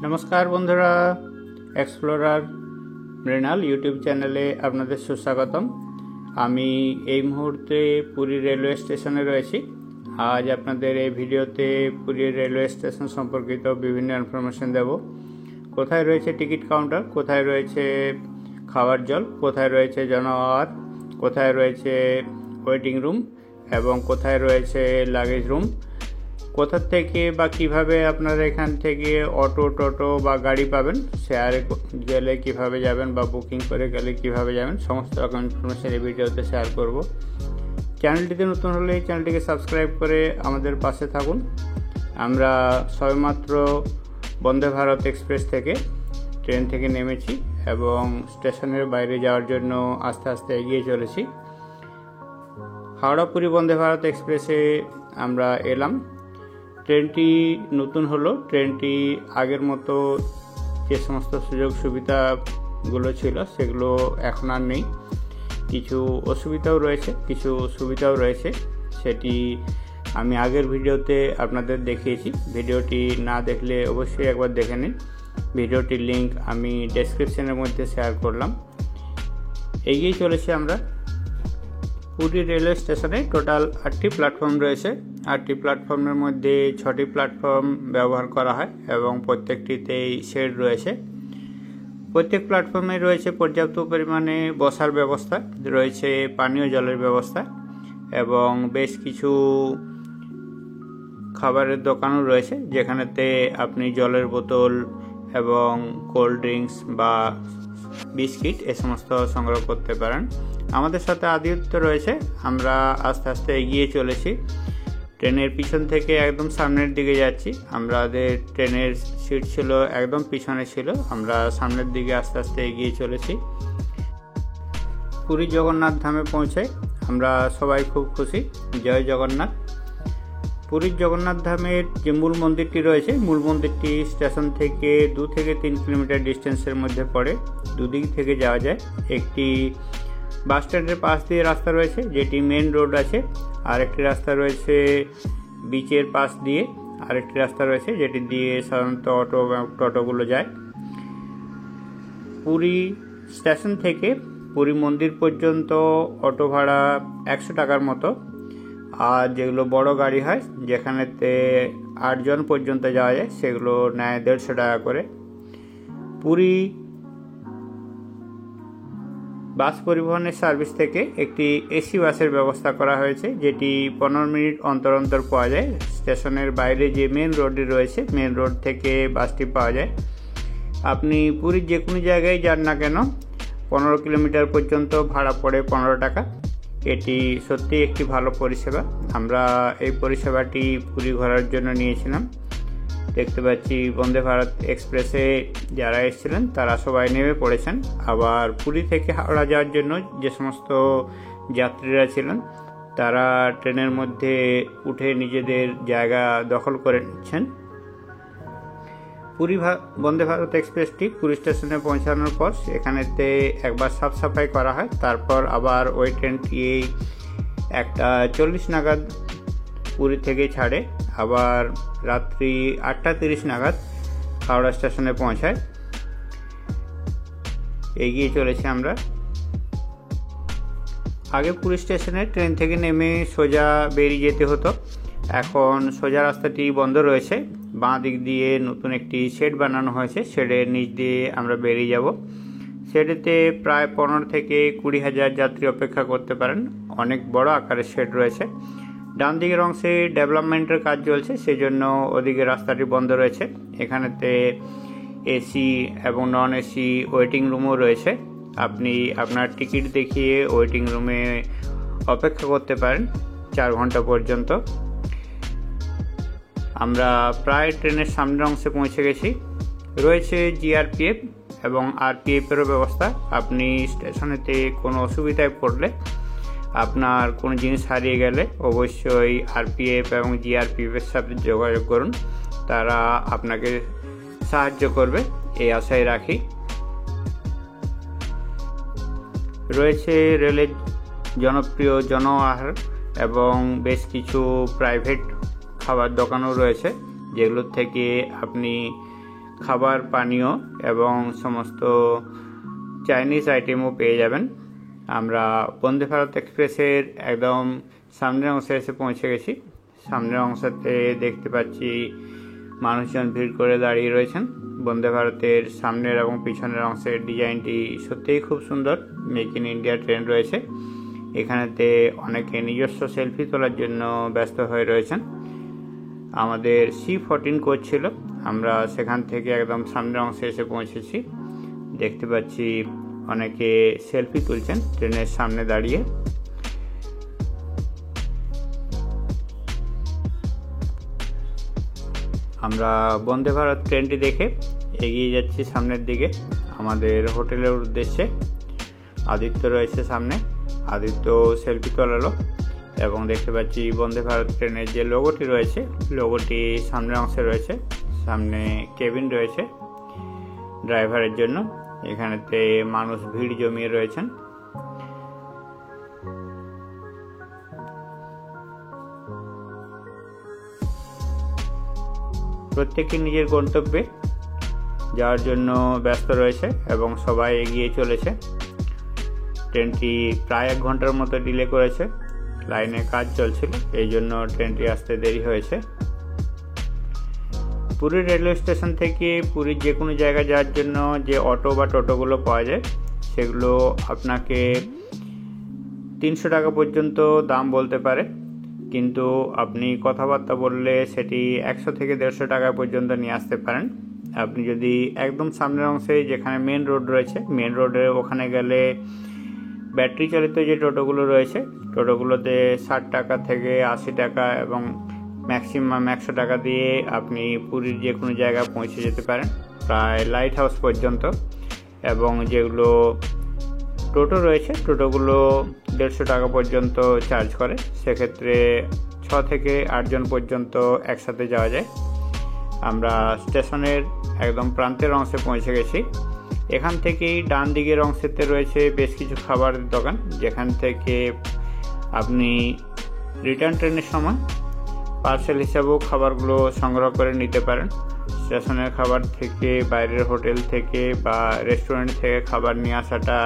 নমস্কার বন্ধুরা, explorer Mrinal YouTube চ্যানেলে আপনাদের সুস্বাগতম। আমি এই মুহূর্তে পুরী রেলওয়ে স্টেশনে রয়েছি। আজ আপনাদের এই ভিডিওতে পুরী রেলওয়ে স্টেশন সম্পর্কিত বিভিন্ন ইনফরমেশন দেব। কোথায় রয়েছে টিকিট কাউন্টার, কোথায় রয়েছে খাওয়ার জল, কোথায় রয়েছে জনওয়ার, কোথায় রয়েছে ওয়েটিং রুম এবং কোথায় রয়েছে লাগেজ রুম, কোথা থেকে বা কিভাবে আপনারা এখান থেকে অটো টোটো বা গাড়ি পাবেন, শেয়ারে গেলে কিভাবে যাবেন বা বুকিং করে গেলে কিভাবে যাবেন, সমস্ত রকম ইনফরমেশন এই ভিডিওতে শেয়ার করব। চ্যানেলটিতে নতুন হলে এই চ্যানেলটিকে সাবস্ক্রাইব করে আমাদের পাশে থাকুন। আমরা সবেমাত্র বন্দে ভারত এক্সপ্রেস থেকে ট্রেন থেকে নেমেছি এবং স্টেশনের বাইরে যাওয়ার জন্য আস্তে আস্তে এগিয়ে চলেছি। হাওড়া পুরী বন্দে ভারত এক্সপ্রেসে আমরা এলাম। ট্রেনটি নতুন হলো। ট্রেনটি আগের মতো যে সমস্ত সুযোগ সুবিধাগুলো ছিল সেগুলো এখন আর নেই। কিছু অসুবিধাও রয়েছে, কিছু সুবিধাও রয়েছে। সেটি আমি আগের ভিডিওতে আপনাদের দেখিয়েছি। ভিডিওটি না দেখলে অবশ্যই একবার দেখে নিন। ভিডিওটির লিঙ্ক আমি ডেসক্রিপশনের মধ্যে শেয়ার করলাম। এগিয়ে চলেছি আমরা। পুরী রেলওয়ে স্টেশনে টোটাল 8টি প্ল্যাটফর্ম রয়েছে। 8টি প্ল্যাটফর্মের মধ্যে 6টি প্ল্যাটফর্ম ব্যবহার করা হয় এবং প্রত্যেকটিতেই শেড রয়েছে। প্রত্যেক প্ল্যাটফর্মে রয়েছে পর্যাপ্ত পরিমাণে বসার ব্যবস্থা, রয়েছে পানীয় জলের ব্যবস্থা এবং বেশ কিছু খাবারের দোকানও রয়েছে, যেখানেতে আপনি জলের বোতল এবং কোল্ড ড্রিঙ্কস বা বিস্কিট এ সমস্ত সংগ্রহ করতে পারেন। আমাদের সাথে আদিত্য রয়েছে। আমরা আস্তে আস্তে এগিয়ে চলেছি। ট্রেনের পিছন থেকে একদম সামনের দিকে যাচ্ছি। আমাদের ট্রেনের সিট ছিল একদম পিছনে ছিল। আমরা সামনের দিকে আস্তে আস্তে এগিয়ে চলেছি। পুরী জগন্নাথ ধামে পৌঁছে আমরা সবাই খুব খুশি। জয় জগন্নাথ। পুরীর জগন্নাথ ধামের যে মূল মন্দিরটি রয়েছে, মূল মন্দিরটি স্টেশন থেকে 2 থেকে 3 কিলোমিটার ডিস্টেন্সের মধ্যে পড়ে। দুদিক থেকে যাওয়া যায়। একটি বাস স্ট্যান্ডের পাশ দিয়ে রাস্তা রয়েছে, যেটি মেন রোড আছে। আর একটি রাস্তা রয়েছে বিচের পাশ দিয়ে। আরেকটি রাস্তা রয়েছে যেটি দিয়ে সাধারণত অটো টোটোগুলো যায়। পুরী স্টেশন থেকে পুরী মন্দির পর্যন্ত অটো ভাড়া 100 টাকার মতো। আর যেগুলো বড় গাড়ি হয়, যেখানেতে 8 জন পর্যন্ত যাওয়া যায়, সেগুলো নেয় 150 টাকা করে। পুরী বাস পরিবহনের সার্ভিস থেকে একটি এসি বাসের ব্যবস্থা করা হয়েছে, যেটি 15 মিনিট অন্তর অন্তর পাওয়া যায়। স্টেশনের বাইরে যে মেন রোডটি রয়েছে, মেন রোড থেকে বাসটি পাওয়া যায়। আপনি পুরীর যে কোনো জায়গায় যান না কেন, 15 কিলোমিটার পর্যন্ত ভাড়া পড়ে 15 টাকা। এটি সত্যি একটি ভালো পরিষেবা। আমরা এই পরিষেবাটি পুরী ঘোরার জন্য নিয়েছিলাম। দেখতে পাচ্ছি বন্দে ভারত এক্সপ্রেসে যারা এসেছিলেন তারা সবাই নেমে পড়েছেন। আবার পুরী থেকে হাওড়া যাওয়ার জন্য যে সমস্ত যাত্রীরা ছিলেন তারা ট্রেনের মধ্যে উঠে নিজেদের জায়গা দখল করে নিচ্ছেন। পুরী বন্দে ভারত এক্সপ্রেসটি পুরী স্টেশনে পৌঁছানোর পর এখানেতে একবার সাফ সাফাই করা হয়। তারপর আবার ওই ট্রেনটি 1:40 নাগাদ পুরী থেকে ছাড়ে। আবার রাত্রি 8:30 নাগাদ হাওড়া স্টেশনে পৌঁছায়। এগিয়ে চলেছি আমরা। আগে পুরী স্টেশনে ট্রেন থেকে নেমে সোজা বেরিয়ে যেতে হতো। এখন সোজা রাস্তাটি বন্ধ রয়েছে। বাঁ দিক দিয়ে নতুন একটি শেড বানানো হয়েছে। শেডের নিচ দিয়ে আমরা বেরিয়ে যাব। শেডেতে প্রায় 15 থেকে 20 হাজার যাত্রী অপেক্ষা করতে পারেন। অনেক বড় আকারের শেড রয়েছে। ডান দিকের অংশে ডেভেলপমেন্টের কাজ চলছে, সেই জন্য ওদিকে রাস্তাটি বন্ধ রয়েছে। এখানেতে এসি এবং নন এসি ওয়েটিং রুমও রয়েছে। আপনি আপনার টিকিট দেখিয়ে ওয়েটিং রুমে অপেক্ষা করতে পারেন 4 ঘন্টা পর্যন্ত। আমরা প্রায় ট্রেনের সামনের অংশে পৌঁছে গেছি। রয়েছে জিআরপিএফ এবং আরপিএফেরও ব্যবস্থা। আপনি স্টেশনেতে কোনো অসুবিধায় পড়লে, আপনার কোনো জিনিস হারিয়ে গেলে অবশ্যই আরপিএফ এবং জিআরপিএফের সাথে যোগাযোগ করুন। তারা আপনাকে সাহায্য করবে, এই আশায় রাখি। রয়েছে রেলের জনপ্রিয় জনআহার এবং বেশ কিছু প্রাইভেট খাবার দোকানও রয়েছে, যেগুলোর থেকে আপনি খাবার পানীয় এবং সমস্ত চাইনিজ আইটেমও পেয়ে যাবেন। আমরা বন্দে ভারত এক্সপ্রেসের একদম সামনের অংশে এসে পৌঁছে গেছি। সামনের অংশতে দেখতে পাচ্ছি মানুষজন ভিড় করে দাঁড়িয়ে রয়েছেন। বন্দে ভারতের সামনের এবং পিছনের অংশের ডিজাইনটি সত্যিই খুব সুন্দর। মেক ইন ইন্ডিয়া ট্রেন রয়েছে। এখানেতে অনেকে নিজস্ব সেলফি তোলার জন্য ব্যস্ত হয়ে রয়েছেন। আমাদের C14 কোচ ছিল, আমরা সেখান থেকে একদম সামনের অংশে এসে পৌঁছেছি। দেখতে পাচ্ছি অনেকে সেলফি তুলছেন ট্রেনের সামনে দাঁড়িয়ে। আমরা বন্দে ভারত ট্রেনটি দেখে এগিয়ে যাচ্ছি সামনের দিকে আমাদের হোটেলের উদ্দেশ্যে। আদিত্য রয়েছে সামনে, আদিত্য সেলফি তোলালো এবং দেখতে পাচ্ছি বন্দে ভারত ট্রেনের যে লোগোটি রয়েছে, লোগোটি সামনের অংশে রয়েছে। সামনে কেবিন রয়েছে ড্রাইভারের জন্য। এখানেতে মানুষ ভিড় জমিয়ে রয়েছেন। প্রত্যেকে নিজের গন্তব্যে যাওয়ার জন্য ব্যস্ত রয়েছে এবং সবাই এগিয়ে চলেছে। ট্রেনটি প্রায় 1 ঘন্টার মতো ডিলে করেছে, লাইনে কাজ চলছিল, এই জন্য ট্রেনটি আসতে দেরি হয়েছে। পুরী রেলওয়ে স্টেশন থেকে পুরীর যে কোনো জায়গায় যাওয়ার জন্য যে অটো বা টোটোগুলো পাওয়া যায়, সেগুলো আপনাকে 300 টাকা পর্যন্ত দাম বলতে পারে, কিন্তু আপনি কথাবার্তা বললে সেটি 100 থেকে 150 টাকা পর্যন্ত নিয়ে আসতে পারেন। আপনি যদি একদম সামনের অংশে যেখানে মেন রোড রয়েছে, মেন রোডে ওখানে গেলে ব্যাটারি চালিত যে টোটোগুলো রয়েছে, টোটোগুলোতে 60 টাকা থেকে 80 টাকা এবং ম্যাক্সিমাম 100 টাকা দিয়ে আপনি পুরীর যে কোনো জায়গায় পৌঁছে যেতে পারেন, প্রায় লাইট হাউস পর্যন্ত। এবং যেগুলো টোটো রয়েছে, টোটোগুলো 150 টাকা পর্যন্ত চার্জ করে। সেক্ষেত্রে 6 থেকে 8 জন পর্যন্ত একসাথে যাওয়া যায়। আমরা স্টেশনের একদম প্রান্তের অংশে পৌঁছে গেছি। এখান থেকেই ডান দিকের অংশেতে রয়েছে বেশ কিছু খাবারের দোকান, যেখান থেকে আপনি রিটার্ন ট্রেনের সময় পার্সেল হিসাবেও খাবারগুলো সংগ্রহ করে নিতে পারেন। স্টেশনের খাবার থেকে, বাইরের হোটেল থেকে বা রেস্টুরেন্ট থেকে খাবার নিয়ে আসাটা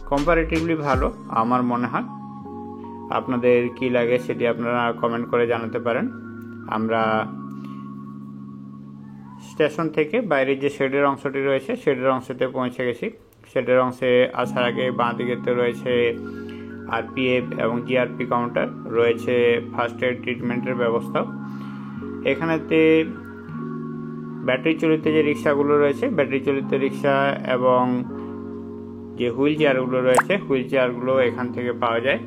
কম্পারেটিভলি ভালো আমার মনে হয়। আপনাদের কি লাগে সেটি আপনারা কমেন্ট করে জানাতে পারেন। আমরা স্টেশন থেকে বাইরের যে শেডের অংশটি রয়েছে, শেডের অংশতে পৌঁছে গেছি। শেডের অংশে আসার আগে বাঁ দিকেতে রয়েছে RPF এবং GRP কাউন্টার, রয়েছে ফার্স্ট এড ট্রিটমেন্টের ব্যবস্থাও। এখানেতে ব্যাটারি চালিত যে রিক্সাগুলো রয়েছে, ব্যাটারি চালিত রিক্সা এবং যে হুইল চেয়ারগুলো রয়েছে, হুইল চেয়ারগুলো এখান থেকে পাওয়া যায়,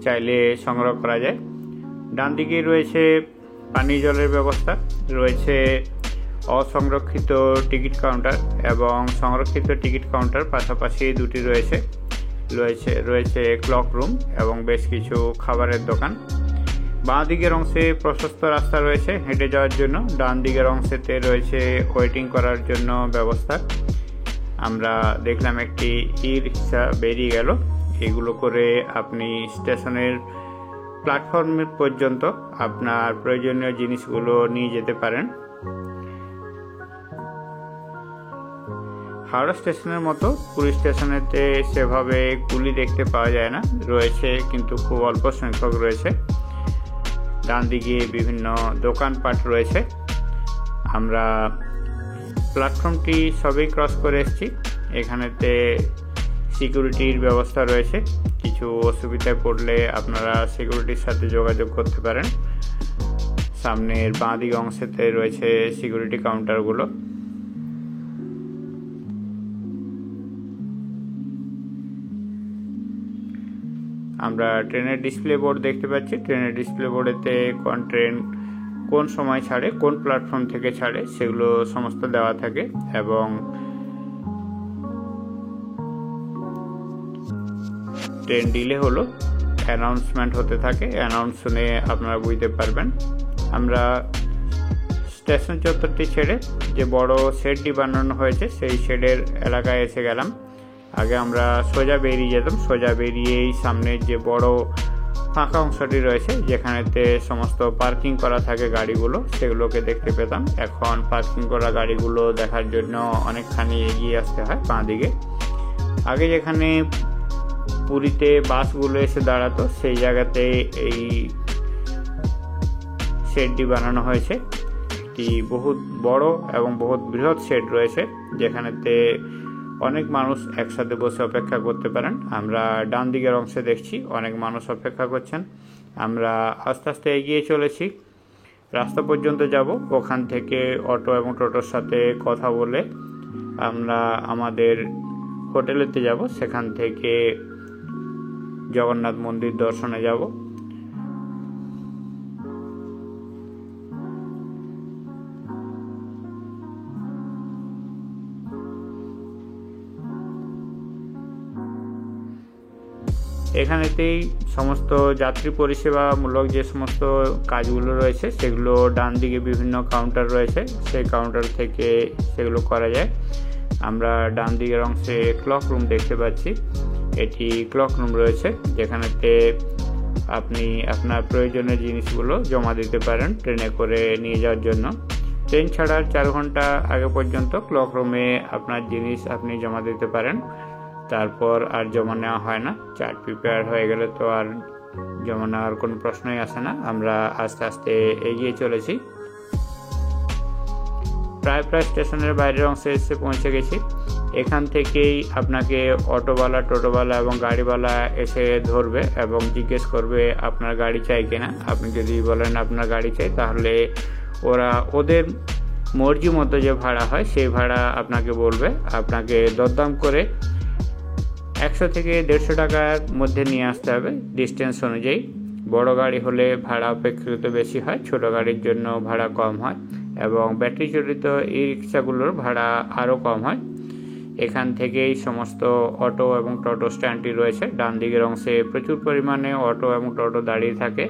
চাইলে সংগ্রহ করা যায়। ডান দিকে রয়েছে পানীয় জলের ব্যবস্থা, রয়েছে অসংরক্ষিত টিকিট কাউন্টার এবং সংরক্ষিত টিকিট কাউন্টার পাশাপাশি দুটি রয়েছে। রয়েছে ক্লক রুম এবং বেশ কিছু খাবারের দোকান। বাঁ দিকের অংশে প্রশস্ত রাস্তা রয়েছে হেঁটে যাওয়ার জন্য, ডান দিকের অংশেতে রয়েছে ওয়েটিং করার জন্য ব্যবস্থা। আমরা দেখলাম একটি ই-রিক্সা বেরিয়ে গেল। এগুলো করে আপনি স্টেশনের প্ল্যাটফর্ম পর্যন্ত আপনার প্রয়োজনীয় জিনিসগুলো নিয়ে যেতে পারেন। হাওড়া স্টেশনের মতো পুরী স্টেশনেতে সেভাবে কুলি দেখতে পাওয়া যায় না, রয়েছে কিন্তু খুব অল্প সংখ্যক রয়েছে। ডান দিকে বিভিন্ন দোকানপাট রয়েছে। আমরা প্ল্যাটফর্মটি সবই ক্রস করে এসেছি। এখানেতে সিকিউরিটির ব্যবস্থা রয়েছে, কিছু অসুবিধায় পড়লে আপনারা সিকিউরিটির সাথে যোগাযোগ করতে পারেন। সামনের বাঁ দিক অংশেতে রয়েছে সিকিউরিটি কাউন্টারগুলো। আমরা ট্রেনের ডিসপ্লে বোর্ড দেখতে পাচ্ছি। ট্রেনের ডিসপ্লে বোর্ডেতে কোন ট্রেন কোন সময় ছাড়ে, কোন প্ল্যাটফর্ম থেকে ছাড়ে, সেগুলো সমস্ত দেওয়া থাকে এবং ট্রেন ডিলে হলো অ্যানাউন্সমেন্ট হতে থাকে। অ্যানাউন্স শুনে আপনারা বুঝতে পারবেন। আমরা স্টেশন চত্বরটি ছেড়ে যে বড় শেডটি বানানো হয়েছে সেই শেডের এলাকায় এসে গেলাম। আগে আমরা সোজা বেরিয়ে যেতাম, সোজা বেরিয়েই সামনের যে বড় ফাঁকা অংশটি রয়েছে যেখানেতে সমস্ত পার্কিং করা থাকে গাড়িগুলো, সেগুলোকে দেখতে পেতাম। এখন পার্কিং করা গাড়িগুলো দেখার জন্য অনেকখানি এগিয়ে আসতে হয় বাঁ দিকে। আগে যেখানে পুরীতে বাসগুলো এসে দাঁড়াতো সেই জায়গাতে এই শেডটি বানানো হয়েছে। একটি বহুত বড় এবং বহুত বৃহৎ শেড রয়েছে যেখানেতে অনেক মানুষ একসাথে বসে অপেক্ষা করতে পারেন। আমরা ডান দিকের অংশে দেখছি অনেক মানুষ অপেক্ষা করছেন। আমরা আস্তে আস্তে এগিয়ে চলেছি, রাস্তা পর্যন্ত যাব। ওখান থেকে অটো এবং টোটোর সাথে কথা বলে আমরা আমাদের হোটেলেতে যাব, সেখান থেকে জগন্নাথ মন্দির দর্শনে যাব। এখানেতেই সমস্ত যাত্রী পরিষেবামূলক যে সমস্ত কাজগুলো রয়েছে সেগুলো ডান দিকে বিভিন্ন কাউন্টার রয়েছে, সেই কাউন্টার থেকে সেগুলো করা যায়। আমরা ডান দিকের অংশে ক্লক রুম দেখতে পাচ্ছি। এটি ক্লক রুম রয়েছে যেখানেতে আপনি আপনার প্রয়োজনীয় জিনিসগুলো জমা দিতে পারেন ট্রেনে করে নিয়ে যাওয়ার জন্য। ট্রেন ছাড়ার 4 ঘন্টা আগে পর্যন্ত ক্লক রুমে আপনার জিনিস আপনি জমা দিতে পারেন, তারপর আর জমা নেওয়া হয় না। চার্ট প্রিপেয়ার হয়ে গেলে তো আর জমা নেওয়ার কোনো প্রশ্নই আসে না। আমরা আস্তে আস্তে এগিয়ে চলেছি, প্রায় স্টেশনের বাইরের অংশে এসে পৌঁছে গেছি। এখান থেকেই আপনাকে অটোওয়ালা, টোটোওয়ালা এবং গাড়িওয়ালা এসে ধরবে এবং জিজ্ঞেস করবে আপনার গাড়ি চাই কিনা। আপনি যদি বলেন আপনার গাড়ি চাই, তাহলে ওরা ওদের মর্জি মতো যে ভাড়া হয় সেই ভাড়া আপনাকে বলবে। আপনাকে দরদাম করে 100 থেকে 150 টাকার মধ্যে নিয়ে আসতে হবে ডিস্টেন্স অনুযায়ী। বড় গাড়ি হলে ভাড়া অপেক্ষাকৃত বেশি হয়, ছোট গাড়ির জন্য ভাড়া কম হয় এবং ব্যাটারি চালিত ই রিক্সাগুলোর ভাড়া আরও কম হয়। এখান থেকেই সমস্ত অটো এবং টোটো স্ট্যান্ডটি রয়েছে। ডান দিকের অংশে প্রচুর পরিমাণে অটো এবং টোটো দাঁড়িয়ে থাকে।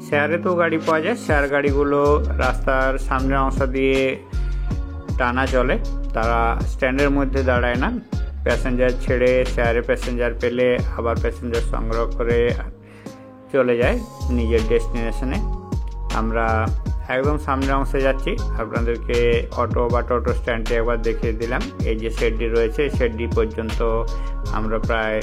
শেয়ারে তো গাড়ি পাওয়া যায়, শেয়ার গাড়িগুলো রাস্তার সামনের অংশ দিয়ে টানা চলে, তারা স্ট্যান্ডের মধ্যে দাঁড়ায় না। প্যাসেঞ্জার ছেড়ে শেয়ারে প্যাসেঞ্জার পেলে আবার প্যাসেঞ্জার সংগ্রহ করে চলে যায় নিজের ডেস্টিনেশনে। আমরা একদম সামনের অংশে যাচ্ছি, আপনাদেরকে অটো বা টোটো স্ট্যান্ডটি একবার দেখিয়ে দিলাম। এই যে শেডটি রয়েছে, শেডটি পর্যন্ত আমরা প্রায়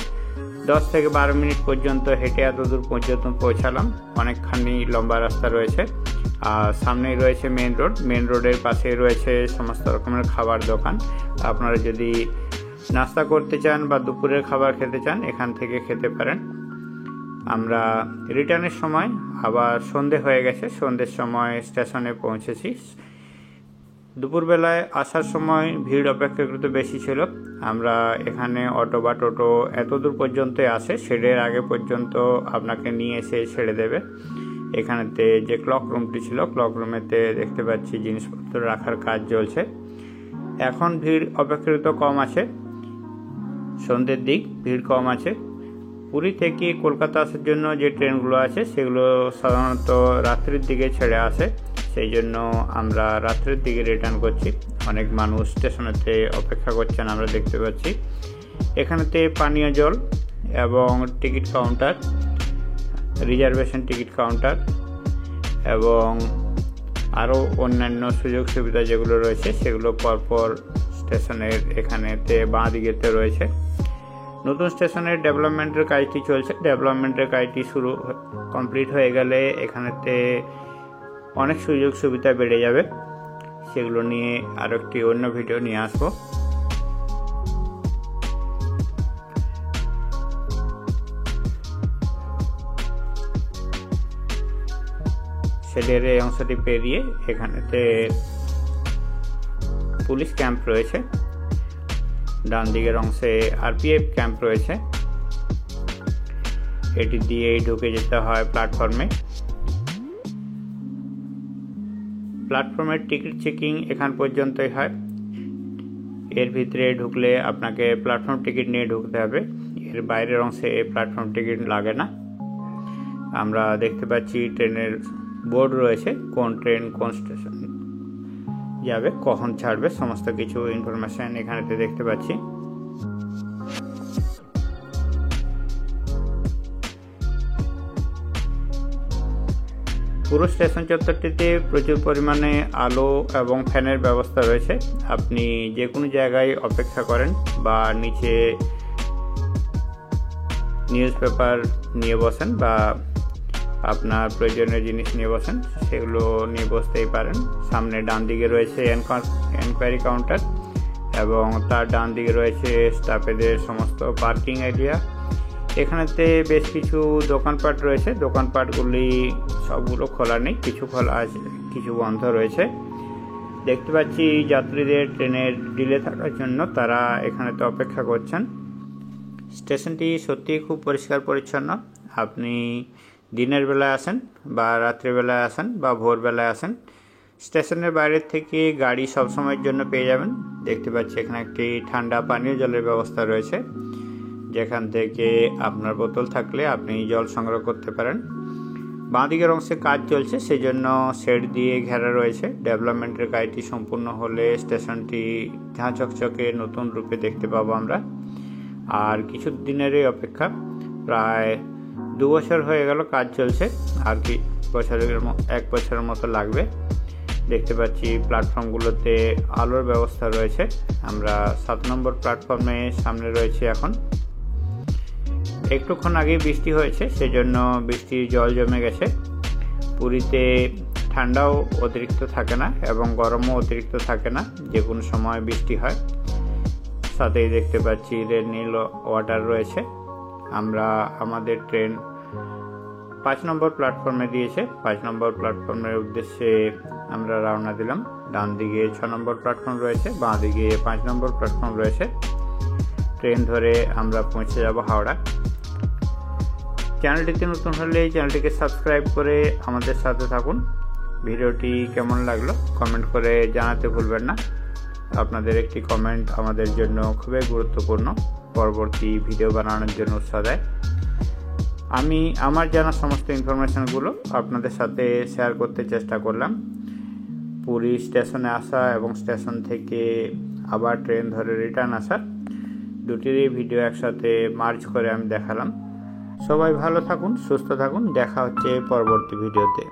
10 থেকে 12 মিনিট পর্যন্ত হেঁটে এত দূর পর্যন্ত পৌঁছালাম। অনেকখানি লম্বা রাস্তা রয়েছে আর সামনেই রয়েছে মেন রোড। মেন রোডের পাশে রয়েছে সমস্ত রকমের খাবার দোকান। আপনারা যদি নাস্তা করতে চান বা দুপুরের খাবার খেতে চান, এখান থেকে খেতে পারেন। আমরা রিটার্নের সময় আবার সন্ধে হয়ে গেছে, সন্ধ্যের সময় স্টেশনে পৌঁছেছি। দুপুরবেলায় আসার সময় ভিড় অপেক্ষাকৃত বেশি ছিল। আমরা এখানে অটো বা টোটো এত দূর পর্যন্ত আসে, শেডের আগে পর্যন্ত আপনাকে নিয়ে এসে ছেড়ে দেবে। এখানেতে যে ক্লক রুমটি ছিল, ক্লক রুমেতে দেখতে পাচ্ছি জিনিসপত্র রাখার কাজ চলছে। এখন ভিড় অপেক্ষাকৃত কম আছে, সন্ধ্যের দিক ভিড় কম আছে। পুরী থেকে কলকাতা আসার জন্য যে ট্রেনগুলো আছে সেগুলো সাধারণত রাত্রির দিকে ছেড়ে আসে, সেই জন্য আমরা রাত্রির দিকে রিটার্ন করছি। অনেক মানুষ স্টেশনেতে অপেক্ষা করছেন আমরা দেখতে পাচ্ছি। এখানেতে পানীয় জল এবং ticket counter, reservation ticket counter এবং আরও অন্যান্য সুযোগ সুবিধা যেগুলো রয়েছে সেগুলো পরপর স্টেশনের এখানেতে বাঁ দিকেতে রয়েছে। নতুন স্টেশনের ডেভেলপমেন্টের কাজটি চলছে। ডেভেলপমেন্টের কাজটি কমপ্লিট হয়ে গেলে এখানেতে অনেক সুযোগ সুবিধা বেড়ে যাবে। সেগুলো নিয়ে আরও একটি অন্য ভিডিও নিয়ে আসবো। শেডের এই অংশটি পেরিয়ে এখানেতে পুলিশ ক্যাম্প রয়েছে, ডান দিকের অংশে আরপিএফ ক্যাম্প রয়েছে। এটি দিয়েই ঢুকে যেতে হয় প্ল্যাটফর্মে। প্ল্যাটফর্মের টিকিট চেকিং এখান পর্যন্তই হয়। এর ভিতরে ঢুকলে আপনাকে প্ল্যাটফর্ম টিকিট নিয়ে ঢুকতে হবে, এর বাইরের অংশে প্ল্যাটফর্ম টিকিট লাগে না। আমরা দেখতে পাচ্ছি ট্রেনের বোর্ড রয়েছে, কোন ট্রেন কোন স্টেশন যাবে, কখন ছাড়বে, সমস্ত কিছু ইনফরমেশন এখানেতে দেখতে পাচ্ছি। পুরো স্টেশন চত্বরটিতে প্রচুর পরিমাণে আলো এবং ফ্যানের ব্যবস্থা রয়েছে। আপনি যে কোনো জায়গায় অপেক্ষা করেন বা নিচে নিউজ পেপার নিয়ে বসেন বা আপনার প্রয়োজনীয় জিনিস নিয়ে বসেন, সেগুলো নিয়ে বসতেই পারেন। সামনে ডান দিকে রয়েছে এনকোয়ারি কাউন্টার এবং তার ডান দিকে রয়েছে স্টাফেদের সমস্ত পার্কিং এরিয়া। এখানেতে বেশ কিছু দোকানপাট রয়েছে। দোকানপাটগুলি সবগুলো খোলা নেই, কিছু খোলা আছে, কিছু বন্ধ রয়েছে। দেখতে পাচ্ছি যাত্রীদের ট্রেনের ডিলে থাকার জন্য তারা এখানেতে অপেক্ষা করছেন। স্টেশনটি সত্যিই খুব পরিষ্কার পরিচ্ছন্ন। আপনি দিনের বেলায় আসেন বা রাত্রিবেলায় আসেন বা ভোরবেলায় আসেন, স্টেশনের বাইরে থেকে গাড়ি সবসময়ের জন্য পেয়ে যাবেন। দেখতে পাচ্ছি এখানে একটি ঠান্ডা পানীয় জলের ব্যবস্থা রয়েছে, যেখান থেকে আপনার বোতল থাকলে আপনি জল সংগ্রহ করতে পারেন। বাঁদিকের অংশে কাজ চলছে, সেই জন্য শেড দিয়ে ঘেরা রয়েছে। ডেভেলপমেন্টের কাজটি সম্পূর্ণ হলে স্টেশনটি ঝাঁ চকচকে নতুন রূপে দেখতে পাবো আমরা। আর কিছু দিনেরই অপেক্ষা, প্রায় 2 বছর হয়ে গেল কাজ চলছে, আর কি এক বছরের মতো লাগবে। দেখতে পাচ্ছি প্ল্যাটফর্মগুলোতে আলোর ব্যবস্থা রয়েছে। আমরা 7 নম্বর প্ল্যাটফর্মে সামনে রয়েছে। এখন একটুক্ষণ আগেই বৃষ্টি হয়েছে, সেজন্য বৃষ্টির জল জমে গেছে। পুরীতে ঠান্ডাও অতিরিক্ত থাকে না এবং গরমও অতিরিক্ত থাকে না, যে কোনো সময় বৃষ্টি হয়। সাথেই দেখতে পাচ্ছি রেড নীল ওয়াটার রয়েছে। আমরা আমাদের ট্রেন 5 নম্বর প্ল্যাটফর্মে দিয়েছে। 5 নম্বর প্ল্যাটফর্মের উদ্দেশ্যে আমরা রওনা দিলাম। ডান দিকে 6 নম্বর প্ল্যাটফর্ম রয়েছে, বাঁ দিকে 5 নম্বর প্ল্যাটফর্ম রয়েছে। ট্রেন ধরে আমরা পৌঁছে যাব হাওড়া। চ্যানেলটিতে নতুন হলে চ্যানেলটিকে সাবস্ক্রাইব করে আমাদের সাথে থাকুন। ভিডিওটি কেমন লাগলো কমেন্ট করে জানাতে ভুলবেন না। আপনাদের একটি কমেন্ট আমাদের জন্য খুবই গুরুত্বপূর্ণ, পরবর্তী ভিডিও বানানোর জন্য উৎসাহ দেয়। আমি আমার জানা সমস্ত ইনফরমেশনগুলো আপনাদের সাথে শেয়ার করতে চেষ্টা করলাম। পুরী স্টেশনে আসা এবং স্টেশন থেকে আবার ট্রেন ধরে রিটার্ন আসা, দুটিরই ভিডিও একসাথে মার্জ করে আমি দেখালাম। সবাই ভালো থাকুন, সুস্থ থাকুন। দেখা হচ্ছে পরবর্তী ভিডিওতে।